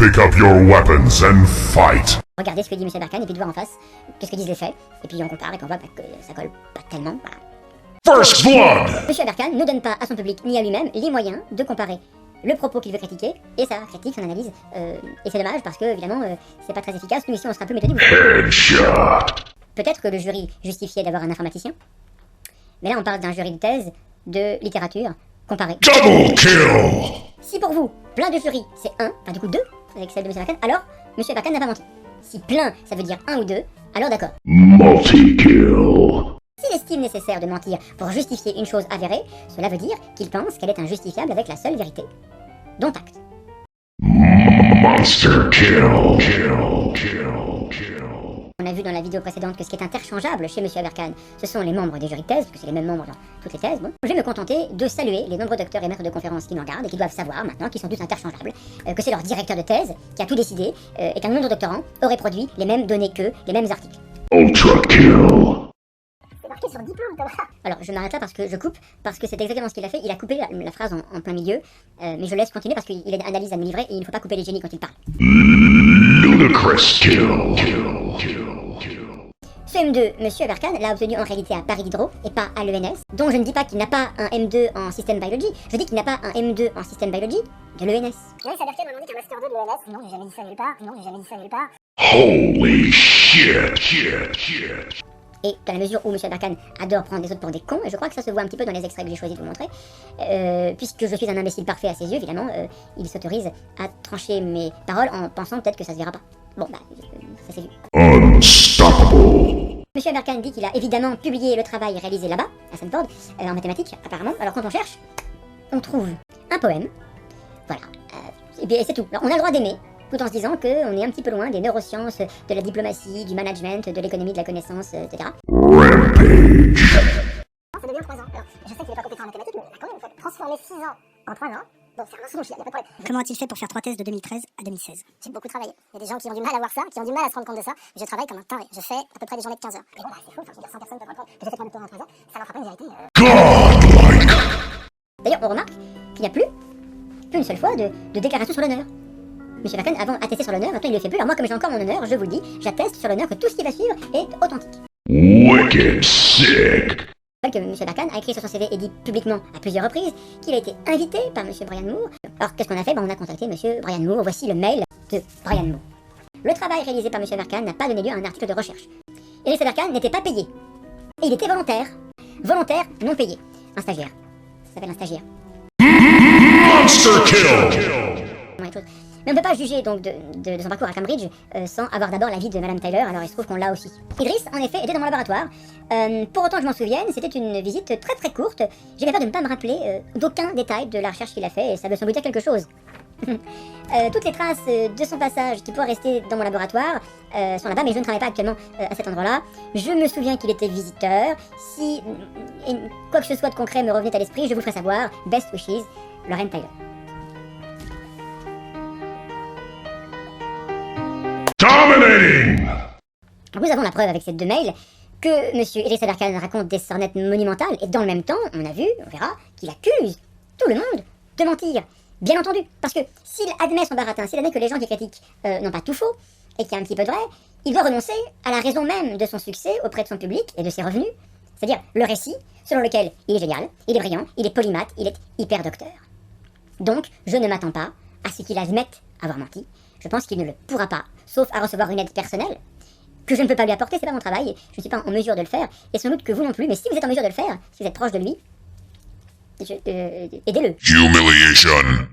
pick up your weapons and fight. Regardez ce que dit M. Aberkan et puis de voir en face qu'est-ce que disent les faits. Et puis on compare et qu'on voit que ça colle pas tellement. Voilà. First blood! M. Aberkan ne donne pas à son public ni à lui-même les moyens de comparer le propos qu'il veut critiquer et sa critique, son analyse. Et c'est dommage parce que, évidemment, c'est pas très efficace. Nous ici, on sera plus méthodique. Headshot! Peut-être que le jury justifiait d'avoir un informaticien. Mais là, on parle d'un jury de thèse de littérature comparée. Double kill! Si pour vous, plein de jurys, c'est un, enfin du coup deux, avec celle de M. Aberkan, alors M. Aberkan n'a pas menti. Si plein, ça veut dire un ou deux, alors d'accord. Multi-kill. S'il estime nécessaire de mentir pour justifier une chose avérée, cela veut dire qu'il pense qu'elle est injustifiable avec la seule vérité. Dont acte. Monster kill. On a vu dans la vidéo précédente que ce qui est interchangeable chez M. Aberkan, ce sont les membres des jurys de thèse, parce que c'est les mêmes membres dans toutes les thèses. Bon. Je vais me contenter de saluer les nombreux docteurs et maîtres de conférences qui nous regardent et qui doivent savoir maintenant qu'ils sont tous interchangeables, que c'est leur directeur de thèse qui a tout décidé et qu'un nombre de doctorants aurait produit les mêmes données qu'eux, les mêmes articles. Ultra kill. C'est marqué sur le diplôme, Alors je m'arrête là parce que je coupe, parce que c'est exactement ce qu'il a fait. Il a coupé la phrase en plein milieu, mais je laisse continuer parce qu'il a une analyse à me livrer et il ne faut pas couper les génies quand il parle. Ludicrous kill. Ce M2, M. Aberkan, l'a obtenu en réalité à Paris Diderot et pas à l'ENS, dont je ne dis pas qu'il n'a pas un M2 en System Biology, je dis qu'il n'a pas un M2 en System Biology de l'ENS. Oui, Aberkan m'a demandé qu'un Master 2 de l'ENS. Non, j'ai jamais dit ça nulle part. Non, j'ai jamais dit ça nulle part. Holy shit. Et dans la mesure où M. Aberkan adore prendre les autres pour des cons, et je crois que ça se voit un petit peu dans les extraits que j'ai choisi de vous montrer, puisque je suis un imbécile parfait à ses yeux, évidemment, il s'autorise à trancher mes paroles en pensant peut-être que ça se verra pas. Bon, bah, ça s'est vu. Unstoppable. M. Aberkan dit qu'il a évidemment publié le travail réalisé là-bas, à Stanford, en mathématiques, apparemment. Alors quand on cherche, on trouve un poème, voilà, et c'est tout. Alors on a le droit d'aimer, tout en se disant qu'on est un petit peu loin des neurosciences, de la diplomatie, du management, de l'économie de la connaissance, etc. Rampage. Ça devient 3 ans. Alors, je sais qu'il n'est pas compétent en mathématiques, mais il a quand même transformé 6 ans en 3 ans. Bon, c'est un mensonge, il n'y a pas de problème. Comment a-t-il fait pour faire 3 thèses de 2013 à 2016? J'ai beaucoup travaillé. Il y a des gens qui ont du mal à voir ça, qui ont du mal à se rendre compte de ça. Je travaille comme un taré. Je fais à peu près des journées de 15 heures. Et bon, bah, c'est fou, enfin, je veux dire, 100 personnes peuvent apprendre que j'ai fait un doctorat en 3 ans. Ça leur fera pas une vérité. Godlike. D'ailleurs, on remarque qu'il n'y a plus qu'une seule fois de déclaration sur l'honneur. M. Aberkan, avant, attestait sur l'honneur, maintenant il le fait plus. Alors moi, comme j'ai encore mon honneur, je vous le dis, j'atteste sur l'honneur que tout ce qui va suivre est authentique. Wicked sick. Que M. Aberkan a écrit sur son CV et dit publiquement à plusieurs reprises qu'il a été invité par M. Brian Moore. Alors qu'est-ce qu'on a fait? On a contacté M. Brian Moore. Voici le mail de Brian Moore. Le travail réalisé par M. Aberkan n'a pas donné lieu à un article de recherche. Iris Aberkan n'était pas payé. Et il était volontaire. Volontaire, non payé. Un stagiaire. Ça s'appelle un stagiaire. Monster kill. Mais on ne peut pas juger donc de son parcours à Cambridge sans avoir d'abord l'avis de Madame Tyler, alors il se trouve qu'on l'a aussi. Idriss, en effet, était dans mon laboratoire. Pour autant que je m'en souvienne, c'était une visite très très courte. J'ai bien peur de ne pas me rappeler d'aucun détail de la recherche qu'il a fait, et ça veut sans doute dire quelque chose. Toutes les traces de son passage qui pourraient rester dans mon laboratoire sont là-bas, mais je ne travaille pas actuellement à cet endroit-là. Je me souviens qu'il était visiteur. Si quoi que ce soit de concret me revenait à l'esprit, je vous ferai savoir. Best wishes, Lorraine Tyler. Dominating. Nous avons la preuve avec ces deux mails que M. Iris Aberkan raconte des sornettes monumentales et dans le même temps, on a vu, on verra, qu'il accuse tout le monde de mentir. Bien entendu, parce que s'il admet son baratin, s'il admet que les gens qui critiquent n'ont pas tout faux et qu'il y a un petit peu de vrai, il doit renoncer à la raison même de son succès auprès de son public et de ses revenus, c'est-à-dire le récit selon lequel il est génial, il est brillant, il est polymathe, il est hyper docteur. Donc, je ne m'attends pas à ce qu'il admette avoir menti. Je pense qu'il ne le pourra pas, sauf à recevoir une aide personnelle, que je ne peux pas lui apporter, c'est pas mon travail, je ne suis pas en mesure de le faire, et sans doute que vous non plus, mais si vous êtes en mesure de le faire, si vous êtes proche de lui, aidez-le. Humiliation.